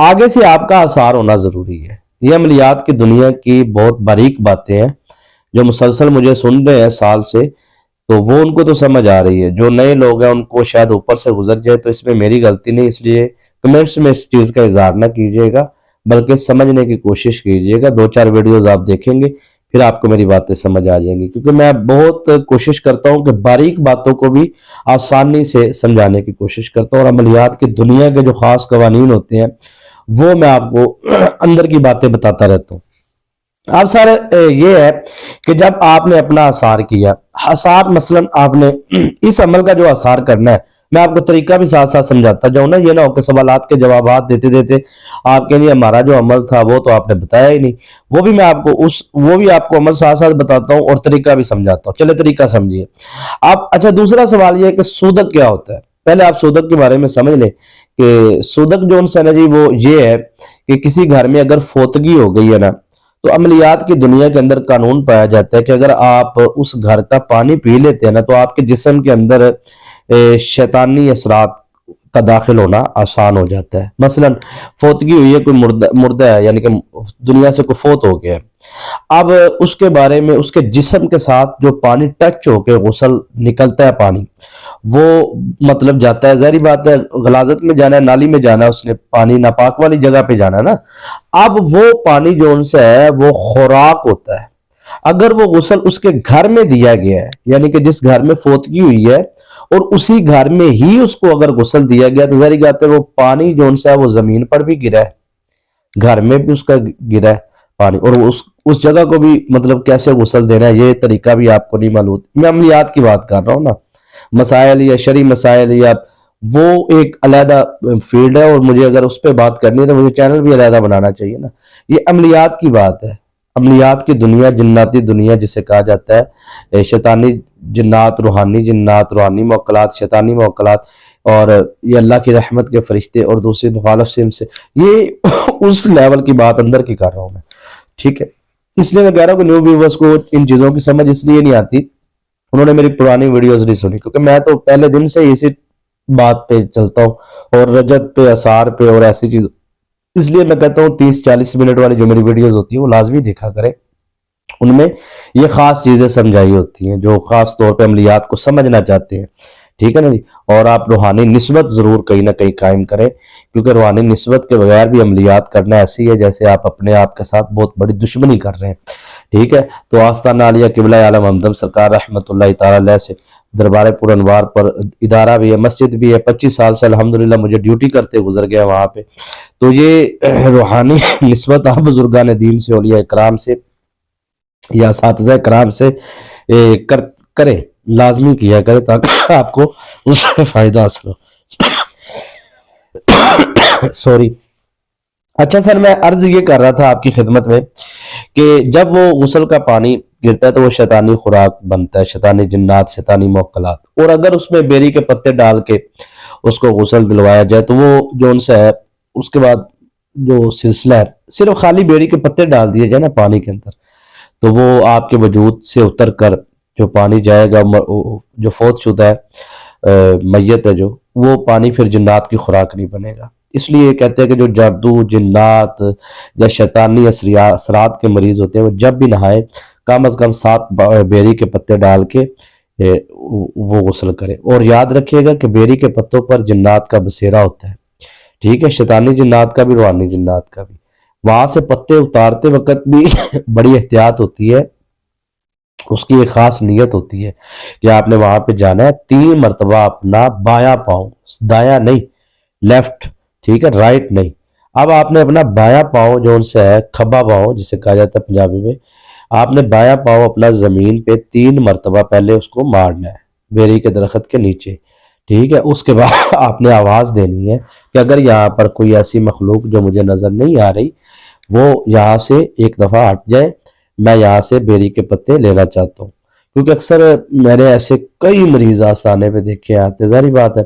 آگے سے آپ کا آثار ہونا ضروری ہے۔ یہ عملیات کی دنیا کی بہت باریک باتیں ہیں جو مسلسل مجھے سن رہے ہیں سال سے، تو وہ ان کو تو سمجھ آ رہی ہے۔ جو نئے لوگ ہیں ان کو شاید اوپر سے گزر جائے، تو اس میں میری غلطی نہیں، اس لیے کمنٹس میں اس چیز کا اظہار نہ کیجیے گا، بلکہ سمجھنے کی کوشش کیجیے گا۔ 2-4 ویڈیوز آپ دیکھیں گے پھر آپ کو میری باتیں سمجھ آ جائیں گی، کیونکہ میں بہت کوشش کرتا ہوں کہ باریک باتوں کو بھی آسانی سے سمجھانے کی کوشش کرتا ہوں، اور عملیات کی دنیا کے جو خاص قوانین ہوتے ہیں وہ میں آپ کو اندر کی باتیں بتاتا رہتا ہوں۔ اب سر یہ ہے کہ جب آپ نے اپنا آثار کیا، آثار مثلا آپ نے اس عمل کا جو آثار کرنا ہے، میں آپ کو طریقہ بھی ساتھ ساتھ سمجھاتا جاؤں نا، یہ نہ ہو کہ سوالات کے جوابات دیتے دیتے آپ کے لیے ہمارا جو عمل تھا وہ تو آپ نے بتایا ہی نہیں، وہ بھی میں آپ کو وہ بھی آپ کو عمل ساتھ ساتھ بتاتا ہوں اور طریقہ بھی سمجھاتا ہوں۔ چلے طریقہ سمجھیے آپ۔ اچھا، دوسرا سوال یہ ہے کہ سودک کیا ہوتا ہے۔ پہلے آپ سودک کے بارے میں سمجھ لیں کہ سودک جو ان سے نا جی وہ یہ ہے کہ کسی گھر میں اگر فوتگی ہو گئی ہے نا، تو عملیات کی دنیا کے اندر قانون پایا جاتا ہے کہ اگر آپ اس گھر کا پانی پی لیتے ہیں نا، تو آپ کے جسم کے اندر شیطانی اثرات کا داخل ہونا آسان ہو جاتا ہے۔ مثلا فوتگی ہوئی ہے، کوئی مردہ ہے، یعنی کہ دنیا سے کوئی فوت ہو گیا ہے، اب اس کے بارے میں اس کے جسم کے ساتھ جو پانی ٹچ ہو کے غسل نکلتا ہے، پانی وہ مطلب جاتا ہے، ظاہری بات ہے غلاظت میں جانا ہے، نالی میں جانا ہے، اس نے پانی ناپاک والی جگہ پہ جانا ہے نا، اب وہ پانی جو ان سے ہے وہ خوراک ہوتا ہے۔ اگر وہ غسل اس کے گھر میں دیا گیا ہے، یعنی کہ جس گھر میں فوتگی ہوئی ہے اور اسی گھر میں ہی اس کو اگر غسل دیا گیا، تو ظاہری بات ہے وہ پانی جو ان سے ہے وہ زمین پر بھی گرا ہے، گھر میں بھی اس کا گرا ہے پانی، اور اس جگہ کو بھی مطلب کیسے غسل دینا ہے یہ طریقہ بھی آپ کو نہیں معلوم۔ میں عملیات کی بات کر رہا ہوں نا، مسائل یا شرعی مسائل یا وہ ایک علیحدہ فیلڈ ہے، اور مجھے اگر اس پہ بات کرنی ہے تو مجھے چینل بھی علیحدہ بنانا چاہیے نا۔ یہ عملیات کی بات ہے، عملیات کی دنیا، جناتی دنیا جسے کہا جاتا ہے، شیطانی جنات، روحانی موکلات، شیطانی موکلات، اور یہ اللہ کی رحمت کے فرشتے اور دوسری مخالف سے ان سے، یہ اس لیول کی بات اندر کی کر رہا ہوں میں، ٹھیک ہے۔ اس لیے میں کہہ رہا ہوں کہ نیو ویورز کو ان چیزوں کی سمجھ اس لیے نہیں آتی، انہوں نے میری پرانی ویڈیوز نہیں سنی، کیونکہ میں تو پہلے دن سے اسی بات پہ چلتا ہوں، اور رجت پہ، اثار پہ اور ایسی چیز، اس لیے میں کہتا ہوں 30-40 منٹ والی جو میری ویڈیوز ہوتی ہیں وہ لازمی دیکھا کریں، ان میں یہ خاص چیزیں سمجھائی ہوتی ہیں جو خاص طور پہ عملیات کو سمجھنا چاہتے ہیں، ٹھیک ہے نا جی۔ اور آپ روحانی نسبت ضرور کہیں نہ کہیں قائم کریں، کیونکہ روحانی نسبت کے بغیر بھی عملیات کرنا ایسی ہے جیسے آپ اپنے آپ کے ساتھ بہت بڑی دشمنی کر رہے ہیں، ٹھیک ہے۔ تو آستانہ عالیہ قبلہ عالم ہمدم سرکار رحمۃ اللہ تعالی علیہ سے دربار پر انوار پر ادارہ بھی ہے، مسجد بھی ہے، 25 سال سے الحمدللہ مجھے ڈیوٹی کرتے گزر گیا وہاں پہ، تو یہ روحانی نسبت آپ بزرگان دین سے، اولیاء اکرام سے یا اساتذہ کرام سے کرے، لازمی کیا کرے، تاکہ آپ کو اس سے فائدہ حاصل ہو۔ سوری۔ اچھا سر، میں عرض یہ کر رہا تھا آپ کی خدمت میں کہ جب وہ غسل کا پانی گرتا ہے تو وہ شیطانی خوراک بنتا ہے، شیطانی جنات، شیطانی موکلات، اور اگر اس میں بیری کے پتے ڈال کے اس کو غسل دلوایا جائے تو وہ جو ان سے ہے، اس کے بعد جو سلسلہ ہے، صرف خالی بیری کے پتے ڈال دیے جائے نا پانی کے اندر، تو وہ آپ کے وجود سے اتر کر جو پانی جائے گا، جو فوت شدہ ہے، میت ہے جو، وہ پانی پھر جنات کی خوراک نہیں بنے گا۔ اس لیے کہتے ہیں کہ جو جادو، جنات یا شیطانی اثرات کے مریض ہوتے ہیں وہ جب بھی نہائے کم از کم 7 بیری کے پتے ڈال کے وہ غسل کرے، اور یاد رکھیے گا کہ بیری کے پتوں پر جنات کا بسیرا ہوتا ہے، ٹھیک ہے، شیطانی جنات کا بھی، روحانی جنات کا بھی۔ وہاں سے پتے اتارتے وقت بھی بڑی احتیاط ہوتی ہے، اس کی ایک خاص نیت ہوتی ہے کہ آپ نے وہاں پہ جانا ہے 3 مرتبہ اپنا بایاں پاؤں، دایاں نہیں، لیفٹ، ٹھیک ہے، رائٹ نہیں، اب آپ نے اپنا بایاں پاؤں جو ان سے ہے، کھبا پاؤں جسے کہا جاتا ہے پنجابی میں، آپ نے بایاں پاؤں اپنا زمین پہ 3 مرتبہ پہلے اس کو مارنا ہے بیری کے درخت کے نیچے، ٹھیک ہے۔ اس کے بعد آپ نے آواز دینی ہے کہ اگر یہاں پر کوئی ایسی مخلوق جو مجھے نظر نہیں آ رہی وہ یہاں سے ایک دفعہ ہٹ جائے، میں یہاں سے بیری کے پتے لینا چاہتا ہوں، کیونکہ اکثر میں نے ایسے کئی مریض آستانے پہ دیکھے آتے، ظاہری بات ہے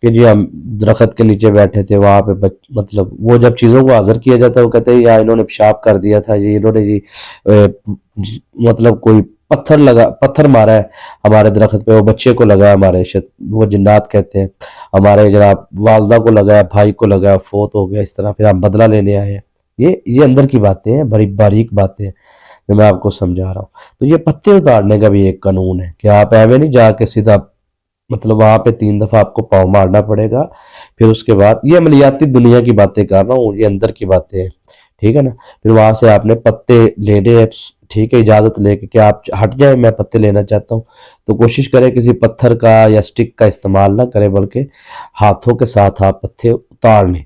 کہ جی ہم درخت کے نیچے بیٹھے تھے وہاں پہ، مطلب وہ جب چیزوں کو حاضر کیا جاتا ہے وہ کہتے ہیں یا انہوں نے پیشاب کر دیا تھا جی، انہوں نے جی مطلب کوئی پتھر مارا ہے ہمارے درخت پہ، وہ بچے کو لگا ہے ہمارے وہ جنات کہتے ہیں، ہمارے جناب والدہ کو لگا ہے، بھائی کو لگا ہے، فوت ہو گیا، اس طرح پھر ہم بدلہ لینے آئے ہیں۔ یہ اندر کی باتیں ہیں، بڑی باریک باتیں ہیں جو میں آپ کو سمجھا رہا ہوں۔ تو یہ پتے اتارنے کا بھی ایک قانون ہے کہ آپ ایوے نہیں جا کے سیدھا مطلب وہاں پہ 3 دفعہ آپ کو پاؤں مارنا پڑے گا، پھر اس کے بعد یہ عملیاتی دنیا کی باتیں کر رہا ہوں، یہ اندر کی باتیں ہیں، ٹھیک ہے نا۔ پھر وہاں سے آپ نے پتے لینے ہیں، ٹھیک ہے، اجازت لے کے کہ آپ ہٹ جائیں، میں پتے لینا چاہتا ہوں، تو کوشش کریں کسی پتھر کا یا سٹک کا استعمال نہ کریں، بلکہ ہاتھوں کے ساتھ آپ پتے اتار لیں،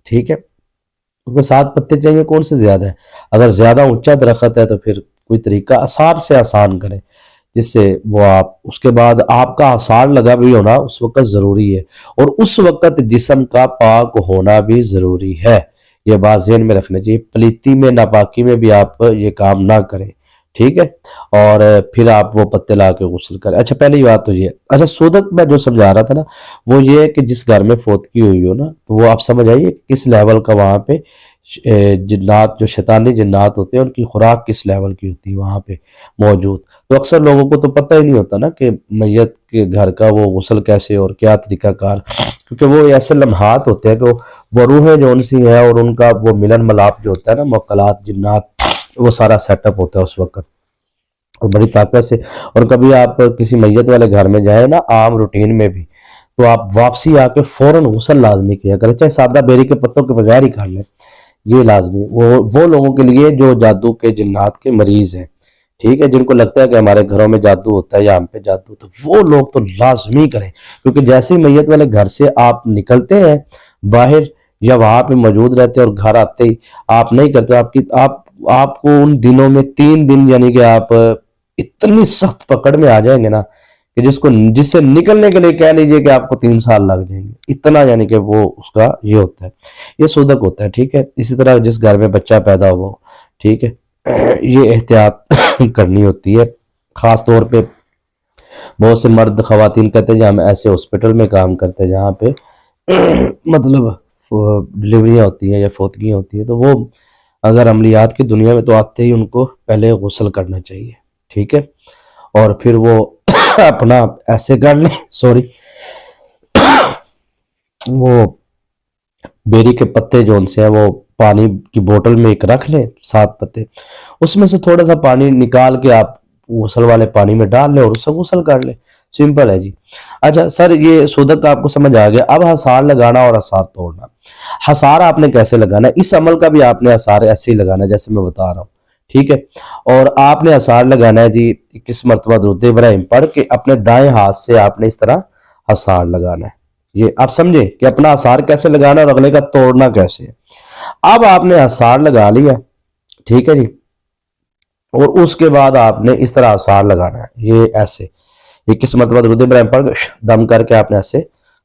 ٹھیک ہے۔ کیونکہ 7 پتے چاہیے، کون سے زیادہ ہے؟ اگر زیادہ اونچا درخت ہے تو پھر کوئی طریقہ آسان سے آسان کریں جس سے وہ آپ اس کے بعد آپ کا آثار لگا بھی ہونا اس وقت ضروری ہے، اور اس وقت جسم کا پاک ہونا بھی ضروری ہے۔ یہ بات ذہن میں رکھنا چاہیے، پلیتی میں ناپاکی میں بھی آپ یہ کام نہ کریں، ٹھیک ہے۔ اور پھر آپ وہ پتے لا کے غسل کریں۔ اچھا پہلی بات تو یہ، اچھا سودک میں جو سمجھا رہا تھا نا، وہ یہ ہے کہ جس گھر میں فوتگی ہوئی ہو نا، تو وہ آپ سمجھ آئیے کہ کس لیول کا وہاں پہ جنات، جو شیطانی جنات ہوتے ہیں، ان کی خوراک کس لیول کی ہوتی ہے وہاں پہ موجود۔ تو اکثر لوگوں کو تو پتہ ہی نہیں ہوتا نا کہ میت کے گھر کا وہ غسل کیسے اور کیا طریقہ کار، کیونکہ وہ ایسے لمحات ہوتے ہیں کہ وہ روحیں جو ان سی ہیں اور ان کا وہ ملن ملاپ جو ہوتا ہے نا، موکلات جنات، وہ سارا سیٹ اپ ہوتا ہے اس وقت اور بڑی طاقت سے۔ اور کبھی آپ کسی میت والے گھر میں جائیں نا، عام روٹین میں بھی، تو آپ واپسی آ کے فوراً غسل لازمی کیا کریں، چاہے سادہ بیری کے پتوں کے بغیر ہی کر لیں، یہ لازمی۔ وہ لوگوں کے لیے جو جادو کے جنات کے مریض ہیں، ٹھیک ہے، جن کو لگتا ہے کہ ہمارے گھروں میں جادو ہوتا ہے یا ہم پہ جادو، تو وہ لوگ تو لازمی کریں، کیونکہ جیسے ہی میت والے گھر سے آپ نکلتے ہیں باہر یا وہاں پہ موجود رہتے ہیں اور گھر آتے ہی آپ نہیں کرتے، آپ کو ان دنوں میں 3 دن یعنی کہ آپ اتنی سخت پکڑ میں آ جائیں گے نا کہ جس سے نکلنے کے لیے کہہ لیجئے کہ آپ کو 3 سال لگ جائیں گے، اتنا یعنی کہ وہ اس کا یہ ہوتا ہے، یہ سودک ہوتا ہے، ٹھیک ہے۔ اسی طرح جس گھر میں بچہ پیدا ہوا، ٹھیک ہے، یہ احتیاط کرنی ہوتی ہے، خاص طور پہ بہت سے مرد خواتین کہتے ہیں ہم ایسے ہاسپٹل میں کام کرتے ہیں جہاں پہ مطلب ڈلیوریاں ہوتی ہیں یا فوتگیاں ہوتی ہیں، تو وہ اگر عملیات کی دنیا میں تو آتے ہی ان کو پہلے غسل کرنا چاہیے، ٹھیک ہے، اور پھر وہ اپنا ایسے کر لیں، سوری، وہ بیری کے پتے جو ان سے ہیں وہ پانی کی بوتل میں ایک رکھ لیں، 7 پتے، اس میں سے تھوڑا سا پانی نکال کے آپ غسل والے پانی میں ڈال لیں اور اس سے غسل کر لیں، سمپل ہے جی۔ اچھا سر، یہ سودک آپ کو سمجھ آ گیا، اب حصار لگانا اور حصار توڑنا۔ حصار آپ نے کیسے لگانا ہے؟ اس عمل کا بھی آپ نے حصار ایسے ہی لگانا ہے جیسے میں بتا رہا ہوں، ٹھیک ہے۔ اور آپ نے حصار لگانا ہے جی 21 مرتبہ درود ابراہیم پڑھ کے اپنے دائیں ہاتھ سے آپ نے اس طرح حصار لگانا ہے، یہ آپ سمجھے کہ اپنا حصار کیسے لگانا اور اگلے کا توڑنا کیسے ہے۔ اب آپ نے حصار لگا لیا، ٹھیک ہے جی، اور اس کے بعد آپ نے اس طرح حصار لگانا ہے، یہ ایسے 21 مرتبہ درود ابراہیم پڑھ دم کر کے آپ نے ایسے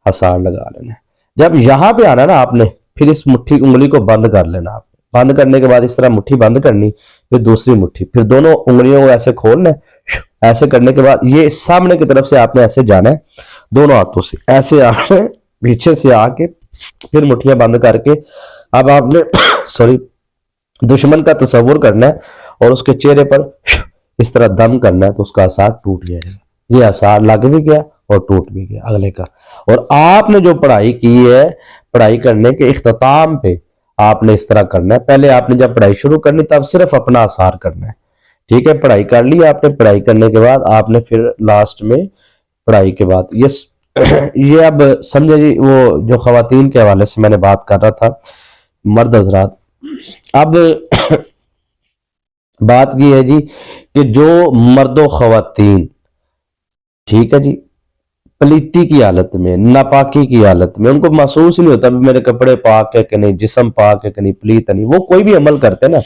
حصار لگا لینا ہے۔ جب یہاں پہ آنا نا آپ نے، پھر اس مٹھی انگلی کو بند کر لینا، آپ بند کرنے کے بعد اس طرح مٹھی بند کرنی، پھر دوسری مٹھی، پھر دونوں انگلیوں کو ایسے کھولنا ہے، ایسے کرنے کے بعد یہ سامنے کی طرف سے آپ نے ایسے جانا ہے، دونوں ہاتھوں سے ایسے آپ نے پیچھے سے آ کے پھر مٹھیاں بند کر کے اب آپ نے سوری دشمن کا تصور کرنا ہے اور اس کے چہرے پر اس طرح دم کرنا ہے، تو اس کا اثار ٹوٹ جائے گا۔ یہ اثار لگ بھی گیا اور ٹوٹ بھی گیا اگلے کا۔ اور آپ نے جو پڑھائی کی ہے، پڑھائی کرنے کے اختتام پہ آپ نے اس طرح کرنا ہے، پہلے آپ نے جب پڑھائی شروع کرنی تب صرف اپنا اثار کرنا ہے، ٹھیک ہے۔ پڑھائی کر لی آپ نے، پڑھائی کرنے کے بعد آپ نے پھر لاسٹ میں پڑھائی کے بعد یہ اب سمجھے جی، وہ جو خواتین کے حوالے سے میں نے بات کر رہا تھا، مرد حضرات، اب بات یہ ہے جی کہ جو مرد و خواتین، ٹھیک ہے جی، پلیتی کی حالت میں، ناپاکی کی حالت میں، ان کو محسوس ہی نہیں ہوتا میرے کپڑے پاک ہے کہ نہیں، جسم پاک ہے کہ نہیں، پلیت ہے نہیں، وہ کوئی بھی عمل کرتے نا،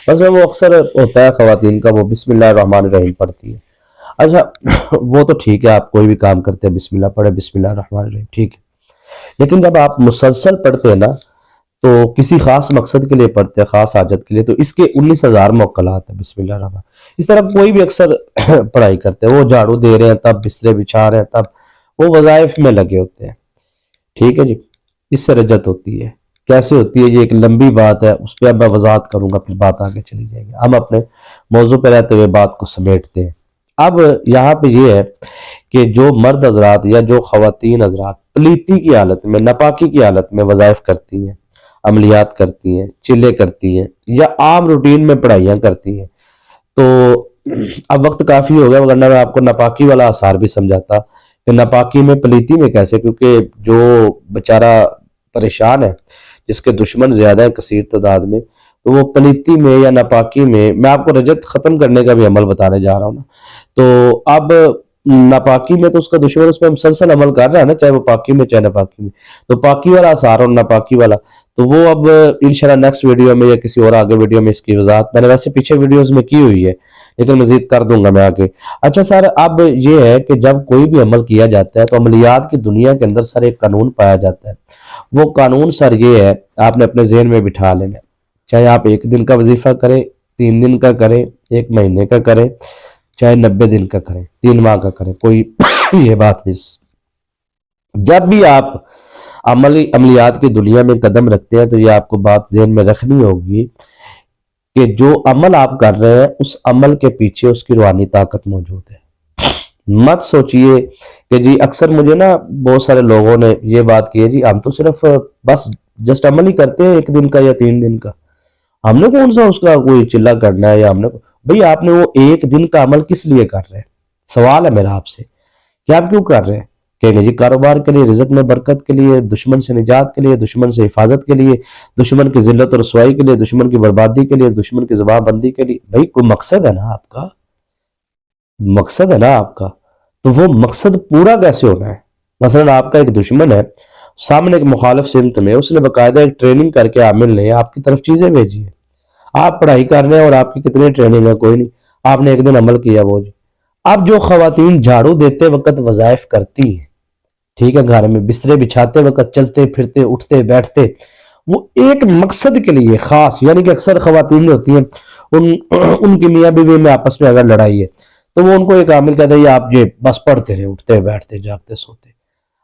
بس وہ اکثر ہوتا ہے خواتین کا، وہ بسم اللہ الرحمن الرحیم پڑھتی ہے۔ اچھا وہ تو ٹھیک ہے، آپ کوئی بھی کام کرتے ہیں بسم اللہ پڑھے، بسم اللہ الرحمن الرحیم، ٹھیک ہے، لیکن جب آپ مسلسل پڑھتے ہیں نا تو کسی خاص مقصد کے لیے پڑھتے ہیں، خاص حاجت کے لیے، تو اس کے 19,000 موکلات ہیں، بسم اللہ الرحمن۔ اس طرح کوئی بھی اکثر پڑھائی کرتے ہیں، وہ جھاڑو دے رہے ہیں تب، بسترے بچھا رہے ہیں تب، وہ وظائف میں لگے ہوتے ہیں، ٹھیک ہے جی، اس سے رجت ہوتی ہے، کیسے ہوتی ہے یہ ایک لمبی بات ہے، اس پہ اب میں وضاحت کروں گا، پھر بات آگے چلی جائے گی۔ ہم اپنے موضوع پہ رہتے ہوئے بات کو سمیٹتے ہیں۔ اب یہاں پہ یہ ہے کہ جو مرد حضرات یا جو خواتین حضرات پلیتی کی حالت میں، ناپاکی کی حالت میں وظائف کرتی ہیں، عملیات کرتی ہیں، چلے کرتی ہیں، یا عام روٹین میں پڑھائیاں کرتی ہیں، تو اب وقت کافی ہو گیا، ورنہ میں آپ کو ناپاکی والا آثار بھی سمجھاتا کہ ناپاکی میں پلیتی میں کیسے، کیونکہ جو بیچارہ پریشان ہے، جس کے دشمن زیادہ ہیں کثیر تعداد میں، تو وہ پلیتی میں یا ناپاکی میں آپ کو رجت ختم کرنے کا بھی عمل بتانے جا رہا ہوں نا۔ تو اب ناپاکی میں تو اس کا دشمن اس پہ مسلسل عمل کر رہا ہے نا، چاہے وہ پاکی میں چاہے ناپاکی میں، تو پاکی والا اثار اور ناپاکی والا، تو وہ اب انشاءاللہ نیکسٹ ویڈیو میں یا کسی اور آگے ویڈیو میں اس کی وضاحت میں نے ویسے پیچھے ویڈیوز میں کی ہوئی ہے، لیکن مزید کر دوں گا میں آگے۔ اچھا سر، اب یہ ہے کہ جب کوئی بھی عمل کیا جاتا ہے تو عملیات کی دنیا کے اندر سر ایک قانون پایا جاتا ہے۔ وہ قانون سر یہ ہے، آپ نے اپنے ذہن میں بٹھا لینا ہے، چاہے آپ 1 دن کا وظیفہ کریں، 3 دن کا کریں، 1 مہینے کا کریں، چاہے 90 دن کا کریں، 3 ماہ کا کریں، کوئی یہ بات نہیں۔ جب بھی آپ عملیات کی دنیا میں قدم رکھتے ہیں تو یہ آپ کو بات ذہن میں رکھنی ہوگی کہ جو عمل آپ کر رہے ہیں اس عمل کے پیچھے اس کی روحانی طاقت موجود ہے۔ مت سوچئے کہ جی، اکثر مجھے نا بہت سارے لوگوں نے یہ بات کی ہے، جی ہم تو صرف بس جسٹ عمل ہی کرتے ہیں 1 دن کا یا 3 دن کا، ہم نے کون سا اس کا کوئی چلہ کرنا ہے، یا ہم نے بھئی آپ نے وہ 1 دن کا عمل کس لیے کر رہے ہیں؟ سوال ہے میرا آپ سے کہ آپ کیوں کر رہے ہیں؟ کہیں گے جی کاروبار کے لیے، رزق میں برکت کے لیے، دشمن سے نجات کے لیے، دشمن سے حفاظت کے لیے، دشمن کی ذلت اور رسوائی کے لیے، دشمن کی بربادی کے لیے، دشمن کی زبان بندی کے لیے۔ بھئی کوئی مقصد ہے نا آپ کا، مقصد ہے نا آپ کا، تو وہ مقصد پورا کیسے ہونا ہے؟ مثلا آپ کا ایک دشمن ہے سامنے ایک مخالف سمت میں، اس نے باقاعدہ ایک ٹریننگ کر کے آپ مل لیں، آپ کی طرف چیزیں بھیجی ہیں، آپ پڑھائی کر رہے ہیں اور آپ کی کتنی ٹریننگ ہے، کوئی نہیں، آپ نے 1 دن عمل کیا وہ جی۔ اب جو خواتین جھاڑو دیتے وقت وظائف کرتی ہیں، ٹھیک ہے، گھر میں بسترے بچھاتے وقت، چلتے پھرتے اٹھتے بیٹھتے، وہ ایک مقصد کے لیے خاص، یعنی کہ اکثر خواتین جو ہوتی ہیں ان کی میاں بیوی میں آپس میں اگر لڑائی ہے تو وہ ان کو ایک عامل کہتا ہے یہ آپ یہ بس پڑھتے رہے، اٹھتے بیٹھتے جاگتے سوتے۔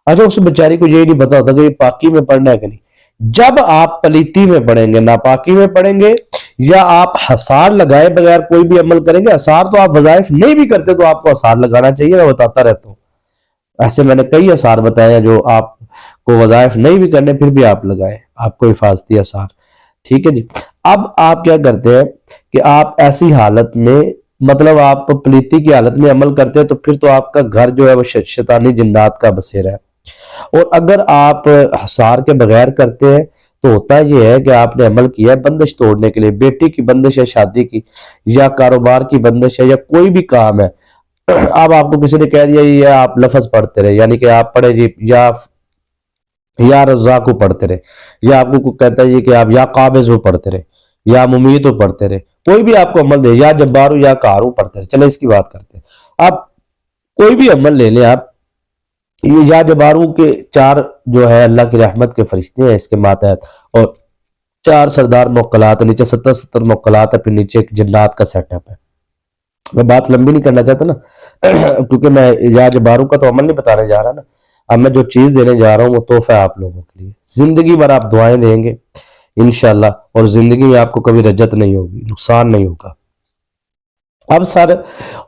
اچھا، اس بیچاری کو یہی نہیں پتا ہوتا کہ یہ پاکی میں پڑھنا ہے کہ نہیں۔ جب آپ پلیتی میں پڑھیں گے، ناپاکی میں پڑھیں گے، یا آپ حصار لگائے بغیر کوئی بھی عمل کریں گے، حصار تو آپ وظائف نہیں بھی کرتے تو آپ کو حصار لگانا چاہیے، میں بتاتا رہتا ہوں، ایسے میں نے کئی حصار بتائے ہیں جو آپ کو وظائف نہیں بھی کرنے پھر بھی آپ لگائیں، آپ کو حفاظتی حصار، ٹھیک ہے جی۔ اب آپ کیا کرتے ہیں کہ آپ ایسی حالت میں، مطلب آپ پلیتی کی حالت میں عمل کرتے ہیں تو پھر تو آپ کا گھر جو ہے وہ شیطانی جنات کا بسیرا ہے، اور اگر آپ حصار کے بغیر کرتے ہیں تو ہوتا یہ ہے کہ آپ نے عمل کیا ہے بندش توڑنے کے لیے، بیٹی کی بندش ہے، شادی کی یا کاروبار کی بندش ہے، یا کوئی بھی کام ہے۔ اب آپ کو کسی نے کہہ دیا یہ آپ لفظ پڑھتے رہے، یعنی کہ آپ پڑھے جی یا رزاق کو پڑھتے رہے، یا آپ کو کہتا ہے یہ کہ آپ یا قابض ہو پڑھتے رہے، یا ممیت ہو پڑھتے رہے، کوئی بھی آپ کو عمل دے، یا جبار ہو یا قہار ہو پڑھتے رہے۔ چلے اس کی بات کرتے ہیں، آپ کوئی بھی عمل لے لیں، آپ یہ یا جبارو کے 4 جو ہے اللہ کی رحمت کے فرشتے ہیں اس کے ماتحت، اور 4 سردار موکلات، نیچے 70 موکلات ہے، پھر نیچے ایک جنات کا سیٹ اپ ہے۔ میں بات لمبی نہیں کرنا چاہتا نا، کیونکہ میں یا جبارو کا تو عمل نہیں بتانے جا رہا نا، اب میں جو چیز دینے جا رہا ہوں وہ تحفہ ہے آپ لوگوں کے لیے، زندگی بھر آپ دعائیں دیں گے انشاءاللہ، اور زندگی میں آپ کو کبھی رجت نہیں ہوگی، نقصان نہیں ہوگا۔ اب سر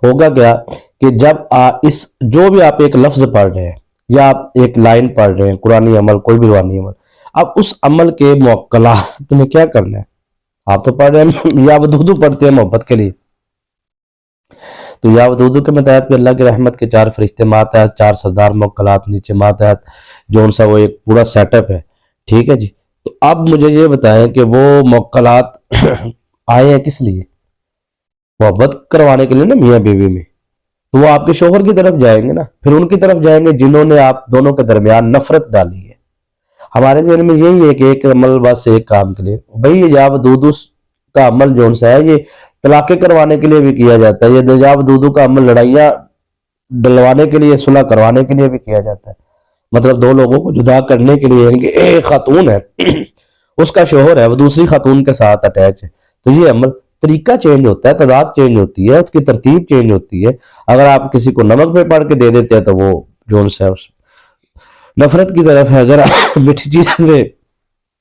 ہوگا کیا کہ جب اس جو بھی آپ ایک لفظ پڑھ رہے ہیں یا آپ ایک لائن پڑھ رہے ہیں، قرآنی عمل، کوئی بھی روحانی عمل، اب اس عمل کے موکلات میں کیا کرنا ہے؟ آپ تو پڑھ رہے ہیں یا ودودو پڑھتے ہیں محبت کے لیے، تو یا ودودو کے متحد پہ اللہ کی رحمت کے 4 فرشتے ماتحت، 4 سردار موکلات نیچے ماتحت، جو ان سا وہ ایک پورا سیٹ اپ ہے، ٹھیک ہے جی۔ تو اب مجھے یہ بتائیں کہ وہ موکلات آئے ہیں کس لیے؟ محبت کروانے کے لیے نا میاں بیوی میں، تو وہ آپ کے شوہر کی طرف جائیں گے نا، پھر ان کی طرف جائیں گے جنہوں نے آپ دونوں کے درمیان نفرت ڈالی ہے۔ ہمارے ذہن میں یہی ہے کہ ایک عمل بس ایک کام کے لیے، بھئی یہ یا ودودو کا عمل جون سا ہے یہ طلاقیں کروانے کے لیے بھی کیا جاتا ہے، یہ یا ودودو کا عمل لڑائیاں ڈلوانے کے لیے، صلح کروانے کے لیے بھی کیا جاتا ہے، مطلب 2 لوگوں کو جدا کرنے کے لیے، یعنی کہ ایک خاتون ہے اس کا شوہر ہے وہ دوسری خاتون کے ساتھ اٹیچ ہے، تو یہ عمل طریقہ چینج ہوتا ہے، تعداد چینج ہوتی ہے، اس کی ترتیب چینج ہوتی ہے۔ اگر آپ کسی کو نمک پہ پڑھ کے دے دیتے ہیں تو وہ جون سا ہے اس نفرت کی طرف ہے، اگر آپ میٹھی چیز میں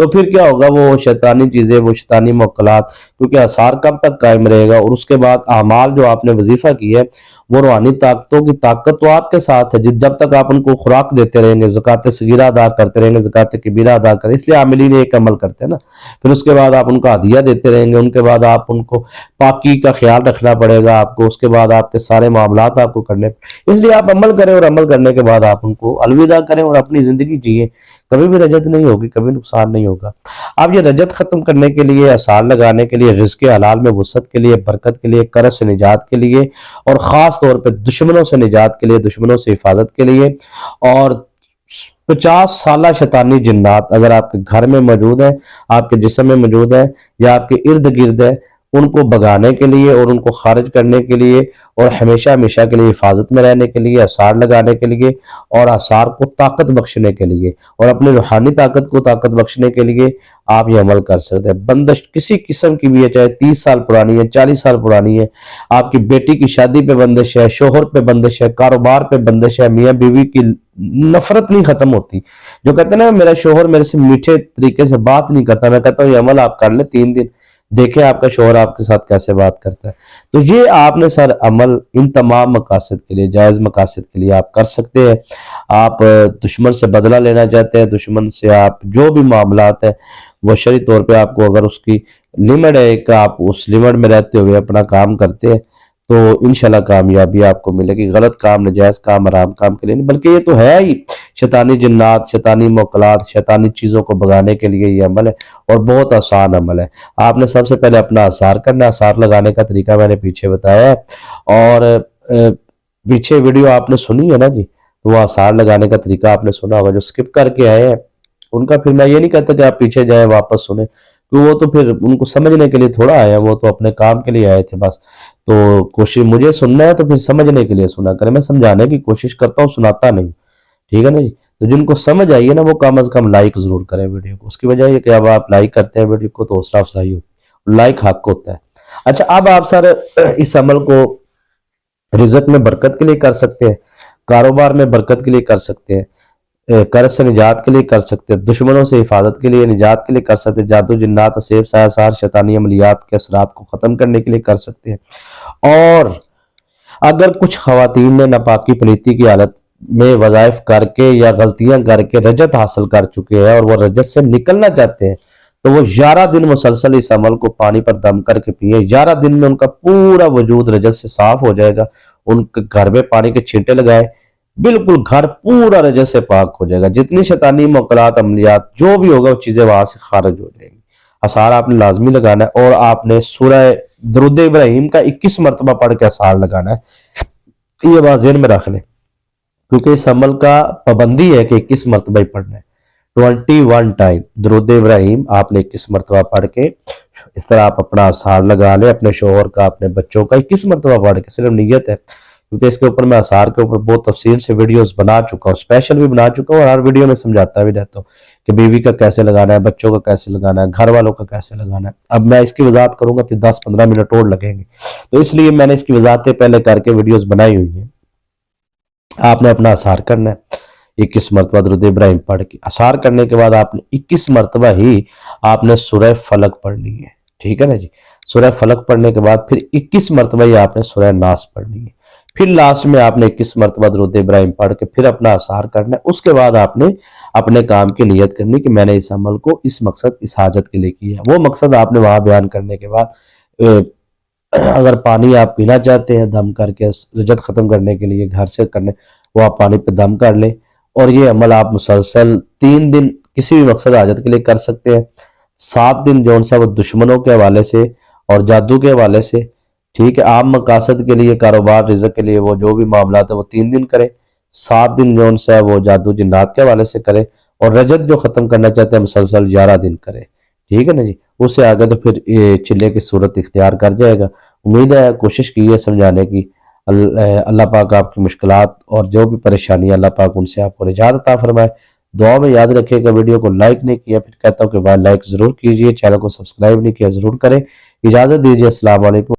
تو پھر کیا ہوگا، وہ شیطانی چیزیں، وہ شیطانی موکلات، کیونکہ اثار کب تک قائم رہے گا، اور اس کے بعد اعمال جو آپ نے وظیفہ کی ہے وہ روحانی طاقتوں کی طاقت تو آپ کے ساتھ ہے، جب تک آپ ان کو خوراک دیتے رہیں گے، زکوٰۃ صغیرہ ادا کرتے رہیں گے، زکوٰۃ کبیرہ ادا کریں، اس لیے عاملین ایک عمل کرتے ہیں نا، پھر اس کے بعد آپ ان کا ہدیہ دیتے رہیں گے، ان کے بعد آپ ان کو پاکی کا خیال رکھنا پڑے گا آپ کو، اس کے بعد آپ کے سارے معاملات آپ کو کرنے، اس لیے آپ عمل کریں، اور عمل کرنے کے بعد آپ ان کو الوداع کریں اور اپنی زندگی جیئیں، کبھی بھی رجت نہیں ہوگی، کبھی نقصان نہیں ہوگا۔ اب یہ رجت ختم کرنے کے لیے، آثار لگانے کے لیے، رزق حلال میں وسعت کے لیے، برکت کے لیے، قرض سے نجات کے لیے، اور خاص طور پہ دشمنوں سے نجات کے لیے، دشمنوں سے حفاظت کے لیے، اور 50 سالہ شیطانی جنات اگر آپ کے گھر میں موجود ہیں، آپ کے جسم میں موجود ہیں، یا آپ کے ارد گرد ہے، ان کو بگانے کے لیے اور ان کو خارج کرنے کے لیے، اور ہمیشہ ہمیشہ کے لیے حفاظت میں رہنے کے لیے، آثار لگانے کے لیے، اور آثار کو طاقت بخشنے کے لیے، اور اپنی روحانی طاقت کو طاقت بخشنے کے لیے آپ یہ عمل کر سکتے ہیں۔ بندش کسی قسم کی بھی ہے، چاہے 30 سال پرانی ہے، 40 سال پرانی ہے، آپ کی بیٹی کی شادی پہ بندش ہے، شوہر پہ بندش ہے، کاروبار پہ بندش ہے، میاں بیوی کی نفرت نہیں ختم ہوتی، جو کہتے ہیں نا میرا شوہر میرے سے میٹھے طریقے سے بات نہیں کرتا، میں کہتا ہوں یہ عمل آپ کر لیں 3 دن، دیکھیں آپ کا شوہر آپ کے ساتھ کیسے بات کرتا ہے۔ تو یہ آپ نے سر عمل ان تمام مقاصد کے لیے، جائز مقاصد کے لیے آپ کر سکتے ہیں۔ آپ دشمن سے بدلہ لینا چاہتے ہیں، دشمن سے آپ جو بھی معاملات ہیں وہ شرعی طور پہ آپ کو اگر اس کی لمٹ ہے کہ آپ اس لمٹ میں رہتے ہوئے اپنا کام کرتے ہیں تو انشاءاللہ کامیابی آپ کو ملے گی۔ غلط کام، نجائز کام، حرام کام کے لیے نہیں، بلکہ یہ تو ہے ہی شیطانی جنات، شیطانی موکلات، شیطانی چیزوں کو بگانے کے لیے یہ عمل ہے، اور بہت آسان عمل ہے۔ آپ نے سب سے پہلے اپنا آثار کرنا ہے، آثار لگانے کا طریقہ میں نے پیچھے بتایا ہے، اور پیچھے ویڈیو آپ نے سنی ہے نا جی، تو وہ آثار لگانے کا طریقہ آپ نے سنا ہوگا، جو سکپ کر کے آئے ہیں ان کا پھر میں یہ نہیں کہتا کہ آپ پیچھے جائیں واپس سنیں، کہ وہ تو پھر ان کو سمجھنے کے لیے تھوڑا آئے ہیں، وہ تو اپنے کام کے لیے آئے تھے بس، تو کوشش مجھے سننا ہے تو پھر سمجھنے کے لیے سنا کریں، میں سمجھانے کی کوشش کرتا ہوں، سناتا نہیں، ٹھیک ہے نا جی۔ تو جن کو سمجھ آئیے نا وہ کم از کم لائک ضرور کریں ویڈیو کو، اس کی وجہ یہ کہ اب آپ لائک کرتے ہیں ویڈیو کو تو حوصلہ افزائی ہوتی ہے، لائک حق ہوتا ہے۔ اچھا، اب آپ سارے اس عمل کو رزق میں برکت کے لیے کر سکتے ہیں، کاروبار میں برکت کے لیے کر سکتے ہیں، قرض سے نجات کے لیے کر سکتے ہیں، دشمنوں سے حفاظت کے لیے، نجات کے لیے کر سکتے ہیں، جادو جنات اسیب سایہ سار شیطانی عملیات کے اثرات کو ختم کرنے کے لیے کر سکتے ہیں۔ اور اگر کچھ خواتین نے ناپاکی پلیتی کی حالت میں وظائف کر کے یا غلطیاں کر کے رجت حاصل کر چکے ہیں اور وہ رجت سے نکلنا چاہتے ہیں تو وہ 11 دن مسلسل اس عمل کو پانی پر دم کر کے پیئیں، 11 دن میں ان کا پورا وجود رجت سے صاف ہو جائے گا، ان کے گھر میں پانی کے چھینٹے لگائے، بالکل گھر پورا رجت سے پاک ہو جائے گا، جتنی شیطانی موکلات عملیات جو بھی ہوگا وہ چیزیں وہاں سے خارج ہو جائیں گی۔ اثار آپ نے لازمی لگانا ہے، اور آپ نے سورہ درود ابراہیم کا 21 مرتبہ پڑھ کے اثار لگانا ہے، یہ بات ذہن میں رکھ لیں، کیونکہ اس عمل کا پابندی ہے کہ 21 مرتبہ ہی پڑھنا ہے، 21 ٹائم درود ابراہیم آپ نے 21 مرتبہ پڑھ کے اس طرح آپ اپنا اثار لگا لیں، اپنے شوہر کا، اپنے بچوں کا 21 مرتبہ پڑھ کے، صرف نیت ہے، کیونکہ اس کے اوپر میں اثار کے اوپر بہت تفصیل سے ویڈیوز بنا چکا ہوں، اسپیشل بھی بنا چکا ہوں، اور ہر ویڈیو میں سمجھاتا بھی رہتا ہوں کہ بیوی کا کیسے لگانا ہے، بچوں کا کیسے لگانا ہے، گھر والوں کا کیسے لگانا ہے۔ اب میں اس کی وضاحت کروں گا پھر 10-15 منٹ اور لگیں گے، تو اس لیے میں نے اس کی وضاحتیں پہلے کر کے ویڈیوز بنائی ہوئی ہیں۔ آپ نے اپنا اثار کرنا ہے 21 مرتبہ درود ابراہیم پڑھ کے، اثار کرنے کے بعد آپ نے 21 مرتبہ ہی آپ نے سورہ فلق پڑھنی ہے، ٹھیک ہے نا جی۔ سورہ فلق پڑھنے کے بعد پھر 21 مرتبہ ہی آپ نے سورہ ناس پڑھنی ہے، پھر لاسٹ میں آپ نے 21 مرتبہ درود ابراہیم پڑھ کے پھر اپنا اثار کرنا ہے۔ اس کے بعد آپ نے اپنے کام کی نیت کرنی کہ میں نے اس عمل کو اس مقصد، اس حاجت کے لیے کیا ہے، وہ مقصد آپ نے وہاں بیان کرنے کے بعد اگر پانی آپ پینا چاہتے ہیں دم کر کے رجت ختم کرنے کے لیے گھر سے کرنے، وہ آپ پانی پہ دم کر لیں، اور یہ عمل آپ مسلسل 3 دن کسی بھی مقصد حاجت کے لیے کر سکتے ہیں، 7 دن جو سا وہ دشمنوں کے حوالے سے اور جادو کے حوالے سے، ٹھیک ہے، عام مقاصد کے لیے، کاروبار رزق کے لیے، وہ جو بھی معاملات ہیں وہ 3 دن کرے، 7 دن جو سا وہ جادو جنات کے حوالے سے کرے، اور رجت جو ختم کرنا چاہتے ہیں مسلسل 11 دن کرے، ٹھیک ہے نا جی۔ اس سے آگے تو پھر یہ چلے کی صورت اختیار کر جائے گا۔ امید ہے کوشش کی ہے سمجھانے کی، اللہ پاک آپ کی مشکلات اور جو بھی پریشانی ہے اللہ پاک ان سے آپ کو نجات عطا فرمائے۔ دعا میں یاد رکھے گا، ویڈیو کو لائک نہیں کیا پھر کہتا ہوں کہ بھائی لائک ضرور کیجئے، چینل کو سبسکرائب نہیں کیا ضرور کریں۔ اجازت دیجیے، السلام علیکم۔